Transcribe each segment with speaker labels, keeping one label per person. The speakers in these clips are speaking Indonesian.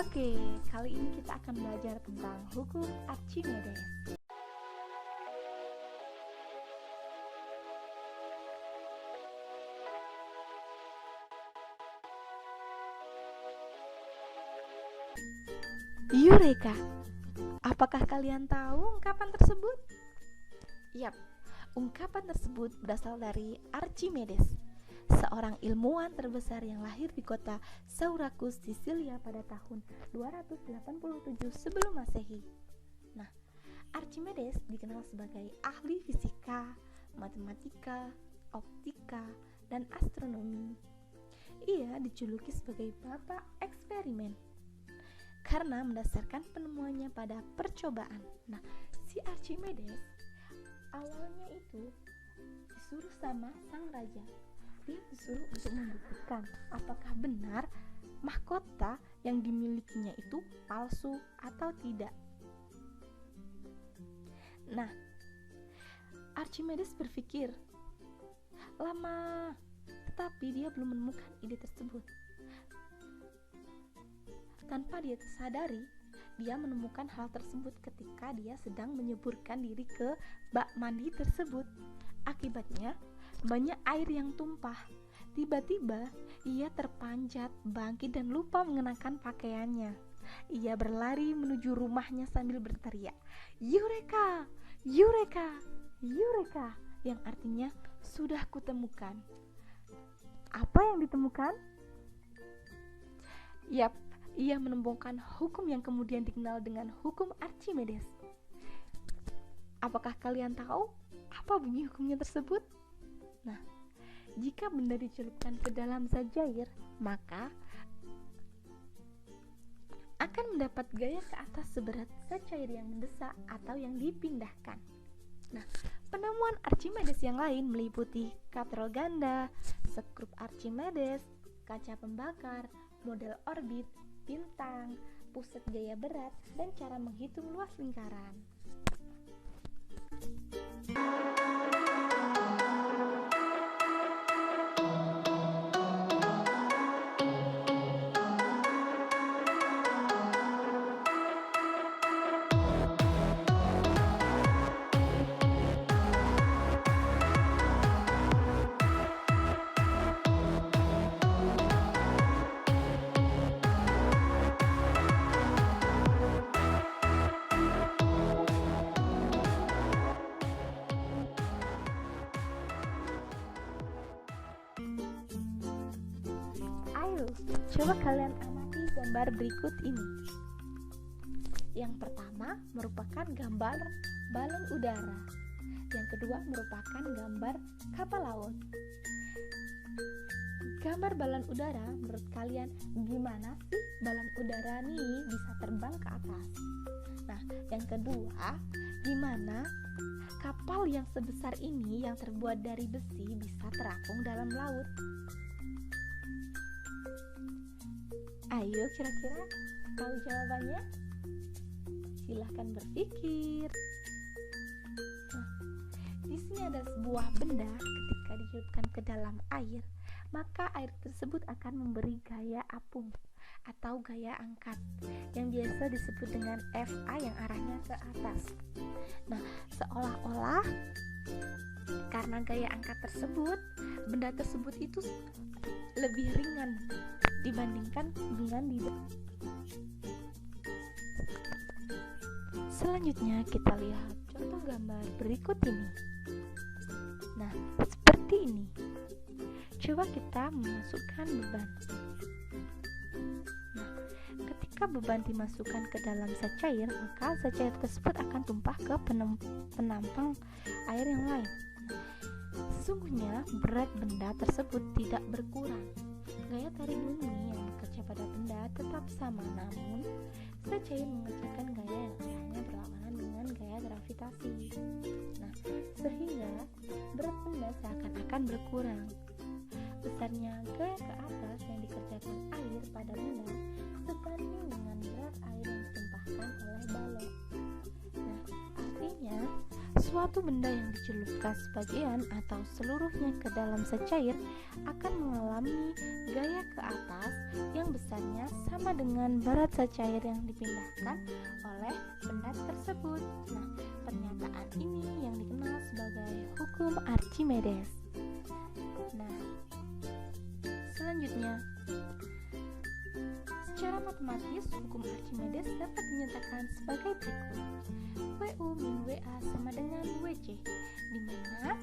Speaker 1: Oke, kali ini kita akan belajar tentang hukum Archimedes. Eureka! Apakah kalian tahu ungkapan tersebut? Yap, ungkapan tersebut berasal dari Archimedes, seorang ilmuwan terbesar yang lahir di kota Syracuse, Sisilia pada tahun 287 sebelum Masehi. Nah, Archimedes dikenal sebagai ahli fisika, matematika, optika, dan astronomi. Ia dijuluki sebagai bapak eksperimen karena mendasarkan penemuannya pada percobaan. Nah, si Archimedes awalnya itu disuruh sama sang raja. Dia disuruh untuk membuktikan apakah benar mahkota yang dimilikinya itu palsu atau tidak. Nah, Archimedes berpikir lama, tetapi dia belum menemukan ide tersebut. Tanpa dia sadari, dia menemukan hal tersebut ketika dia sedang menyeburkan diri ke bak mandi tersebut. Akibatnya, banyak air yang tumpah. Tiba-tiba, ia terpanjat, bangkit dan lupa mengenakan pakaiannya. Ia berlari menuju rumahnya sambil berteriak, "Eureka! Eureka! Eureka!" yang artinya, "Sudah kutemukan." Apa yang ditemukan? Yap, ia menemukan hukum yang kemudian dikenal dengan hukum Archimedes. Apakah kalian tahu apa bunyi hukumnya tersebut? Nah, jika benda dicelupkan ke dalam zat cair, maka akan mendapat gaya ke atas seberat zat cair yang mendesak atau yang dipindahkan. Nah, penemuan Archimedes yang lain meliputi katrol ganda, skrup Archimedes, kaca pembakar, model orbit, bintang, pusat gaya berat, dan cara menghitung luas lingkaran. Ayo, coba kalian amati gambar berikut ini. Yang pertama merupakan gambar balon udara. Yang kedua merupakan gambar kapal laut. Gambar balon udara, menurut kalian gimana sih balon udara nih bisa terbang ke atas? Nah, yang kedua, gimana kapal yang sebesar ini yang terbuat dari besi bisa terapung dalam laut? Ayo, kira-kira tahu jawabannya? Silahkan berpikir. Nah, di sini ada sebuah benda ketika dicelupkan ke dalam air, maka air tersebut akan memberi gaya apung atau gaya angkat yang biasa disebut dengan FA yang arahnya ke atas. Nah, seolah-olah karena gaya angkat tersebut, benda tersebut itu lebih ringan dibandingkan dengan di Selanjutnya kita lihat contoh gambar berikut ini. Nah, seperti ini. Coba kita memasukkan beban. Nah, ketika beban dimasukkan ke dalam zat cair, maka zat cair tersebut akan tumpah ke penampang air yang lain. Sesungguhnya berat benda tersebut tidak berkurang. Gaya tarik bumi yang bekerja pada benda tetap sama, namun zat cair mengerjakan gaya yang arahnya berlawanan dengan gaya gravitasi. Nah, sehingga berat benda seakan-akan berkurang. Besarnya gaya ke atas yang dikerjakan air pada benda sebanding dengan berat air yang ditumpahkan oleh balon. Nah, artinya suatu benda yang dicelupkan sebagian atau seluruhnya ke dalam secair akan mengalami gaya ke atas yang besarnya sama dengan berat secair yang dipindahkan oleh benda tersebut. Nah, pernyataan ini yang dikenal sebagai hukum Archimedes. Nah, selanjutnya, secara matematis, hukum Archimedes dapat dinyatakan sebagai berikut. WU min WA sama dengan WC, di mana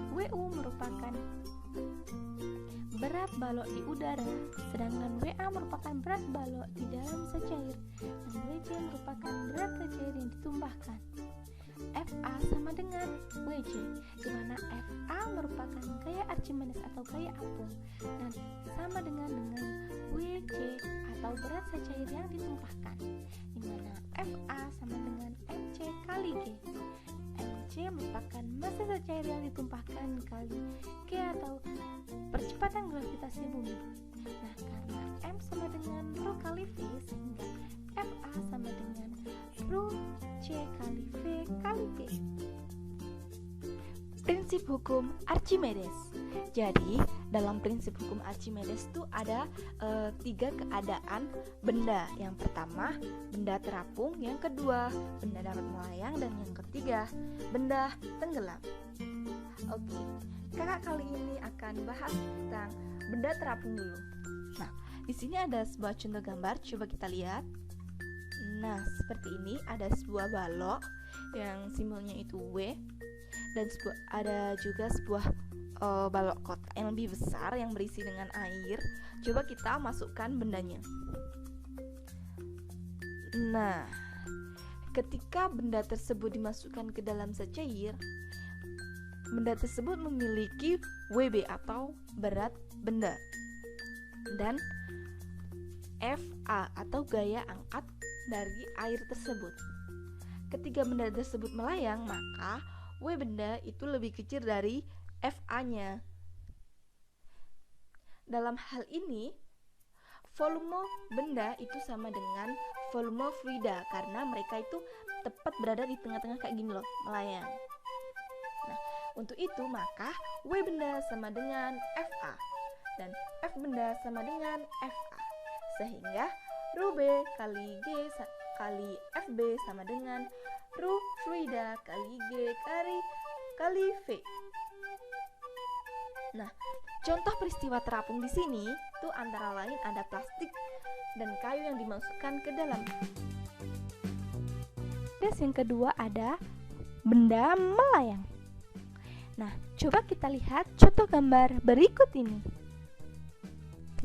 Speaker 1: WU merupakan berat balok di udara, sedangkan WA merupakan berat balok di dalam secair, dan WC merupakan berat secair yang ditumpahkan. FA sama dengan WC, di mana FA merupakan gaya Archimedes atau gaya apung, dan sama dengan WC atau berat secair yang ditumpahkan, di mana FA sama dengan MC kali G. MC merupakan massa secair yang ditumpahkan kali G atau percepatan gravitasi bumi. Nah, karena M sama dengan rho kali V, sehingga FA sama dengan rho C kali V kali P. Prinsip hukum Archimedes. Jadi, dalam prinsip hukum Archimedes itu ada 3 keadaan benda. Yang pertama, benda terapung. Yang kedua, benda dapat melayang. Dan yang ketiga, benda tenggelam. Oke, kakak kali ini akan bahas tentang benda terapung dulu. Nah, di sini ada sebuah contoh gambar. Coba kita lihat. Nah, seperti ini ada sebuah balok yang simbolnya itu W, dan ada juga sebuah balok kotak yang lebih besar yang berisi dengan air. Coba kita masukkan bendanya. Nah, ketika benda tersebut dimasukkan ke dalam secair, benda tersebut memiliki WB atau berat benda, dan FA atau gaya angkat dari air tersebut. Ketika benda tersebut melayang, maka W benda itu lebih kecil dari FA-nya. Dalam hal ini, volume benda itu sama dengan volume fluida, karena mereka itu tepat berada di tengah-tengah kayak gini loh, melayang. Nah, untuk itu maka W benda sama dengan FA dan F benda sama dengan FA, sehingga rho B kali G kali FB sama dengan rho fluida kali G kali V. Nah, contoh peristiwa terapung di sini itu antara lain ada plastik dan kayu yang dimasukkan ke dalam. Dan yang kedua ada benda melayang. Nah, coba kita lihat contoh gambar berikut ini.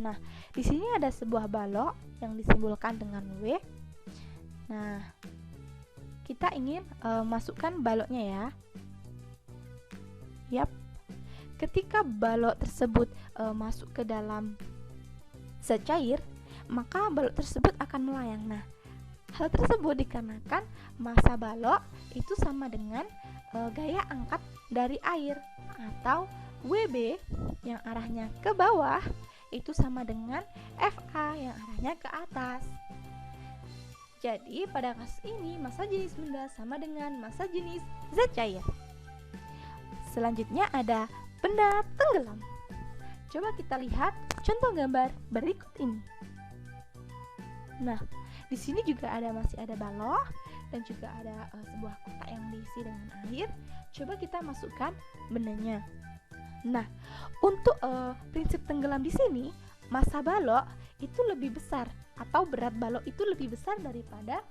Speaker 1: Nah, di sini ada sebuah balok yang disimbolkan dengan W. Nah, kita ingin masukkan baloknya ya. Yap. Ketika balok tersebut masuk ke dalam secair, maka balok tersebut akan melayang. Nah, hal tersebut dikarenakan massa balok itu sama dengan gaya angkat dari air, atau WB yang arahnya ke bawah itu sama dengan FA yang arahnya ke atas. Jadi pada kasus ini massa jenis benda sama dengan massa jenis zat cair. Selanjutnya ada benda tenggelam. Coba kita lihat contoh gambar berikut ini. Nah, di sini juga masih ada balok dan juga ada sebuah kotak yang diisi dengan air. Coba kita masukkan bendanya. Nah, untuk prinsip tenggelam di sini, massa balok itu lebih besar atau berat balok itu lebih besar daripada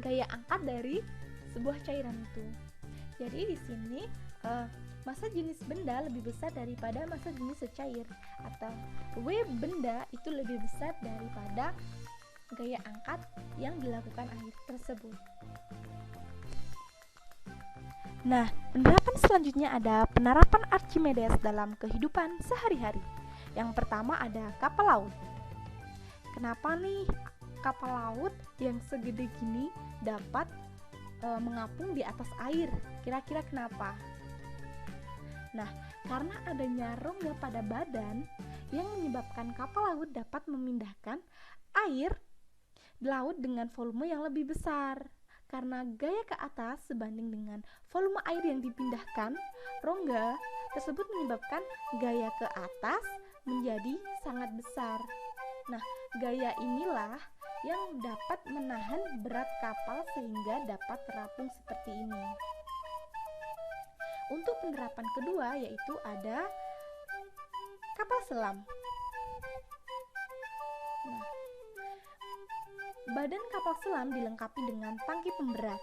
Speaker 1: gaya angkat dari sebuah cairan itu. Jadi di sini massa jenis benda lebih besar daripada massa jenis secair, atau W benda itu lebih besar daripada gaya angkat yang dilakukan air tersebut. Nah, penerapan selanjutnya ada penerapan Archimedes dalam kehidupan sehari-hari. Yang pertama ada kapal laut. Kenapa nih kapal laut yang segede gini dapat mengapung di atas air? Kira-kira kenapa? Nah, karena adanya rongga pada badan yang menyebabkan kapal laut dapat memindahkan air di laut dengan volume yang lebih besar. karena gaya ke atas sebanding dengan volume air yang dipindahkan, rongga tersebut menyebabkan gaya ke atas menjadi sangat besar. Nah, gaya inilah yang dapat menahan berat kapal sehingga dapat terapung seperti ini. Untuk penerapan kedua yaitu ada kapal selam. Nah, badan kapal selam dilengkapi dengan tangki pemberat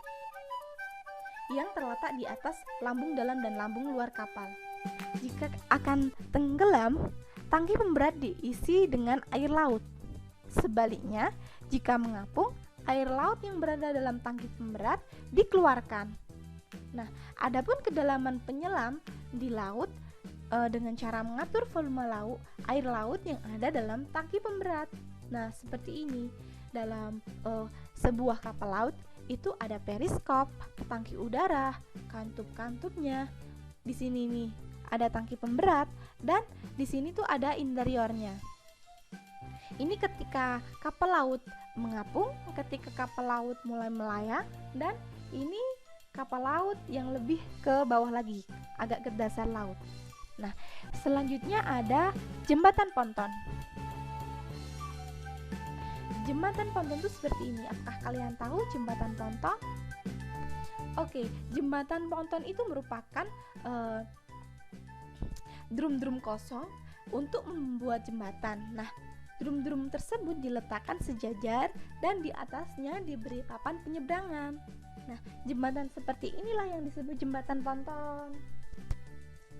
Speaker 1: yang terletak di atas lambung dalam dan lambung luar kapal. Jika akan tenggelam, tangki pemberat diisi dengan air laut. Sebaliknya, jika mengapung, air laut yang berada dalam tangki pemberat dikeluarkan. Nah, adapun kedalaman penyelam di laut dengan cara mengatur volume air laut yang ada dalam tangki pemberat. Nah, seperti ini. Dalam sebuah kapal laut itu ada periskop, tangki udara, kantup-kantupnya. Di sini nih ada tangki pemberat dan di sini tuh ada interiornya. Ini ketika kapal laut mengapung, ketika kapal laut mulai melayang, dan ini kapal laut yang lebih ke bawah lagi, agak ke dasar laut. Nah, selanjutnya ada jembatan ponton. Jembatan ponton itu seperti ini. Apakah kalian tahu jembatan ponton? Oke, jembatan ponton itu merupakan drum-drum kosong untuk membuat jembatan. Nah, drum-drum tersebut diletakkan sejajar dan di atasnya diberi papan penyeberangan. Nah, jembatan seperti inilah yang disebut jembatan ponton.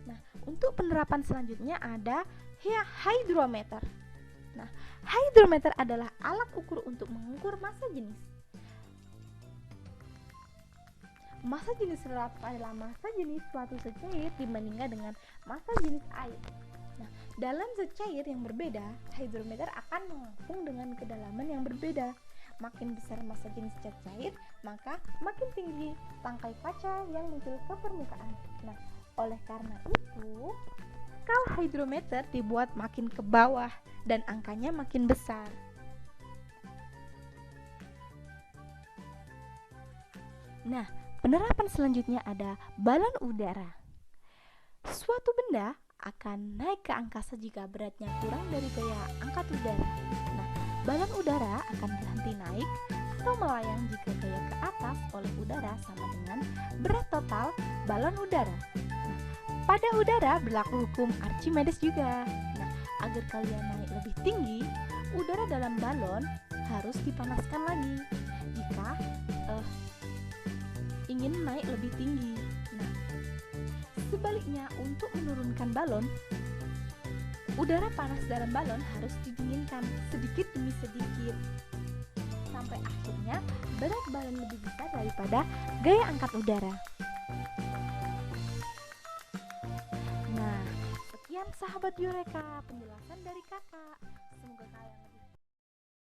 Speaker 1: Nah, untuk penerapan selanjutnya ada hydrometer. Nah, hydrometer adalah alat ukur untuk mengukur massa jenis. Massa jenis serat adalah massa jenis suatu secair dibandingkan dengan massa jenis air. Nah, dalam secair yang berbeda, hydrometer akan mengapung dengan kedalaman yang berbeda. Makin besar massa jenis zat cair, maka makin tinggi tangkai kaca yang muncul ke permukaan. Nah, oleh karena itu, skala hydrometer dibuat makin ke bawah dan angkanya makin besar. Nah, penerapan selanjutnya ada balon udara. Suatu benda akan naik ke angkasa jika beratnya kurang dari gaya angkat udara. Nah, balon udara akan berhenti naik atau melayang jika gaya ke atas oleh udara sama dengan berat total balon udara. Nah, pada udara berlaku hukum Archimedes juga. Nah, agar kalian naik lebih tinggi, udara dalam balon harus dipanaskan lagi jika ingin naik lebih tinggi. Nah, sebaliknya untuk menurunkan balon, udara panas dalam balon harus didinginkan sedikit demi sedikit sampai akhirnya berat balon lebih besar daripada gaya angkat udara. Nah, sekian sahabat Eureka penjelasan dari kakak. Semoga kalian lebih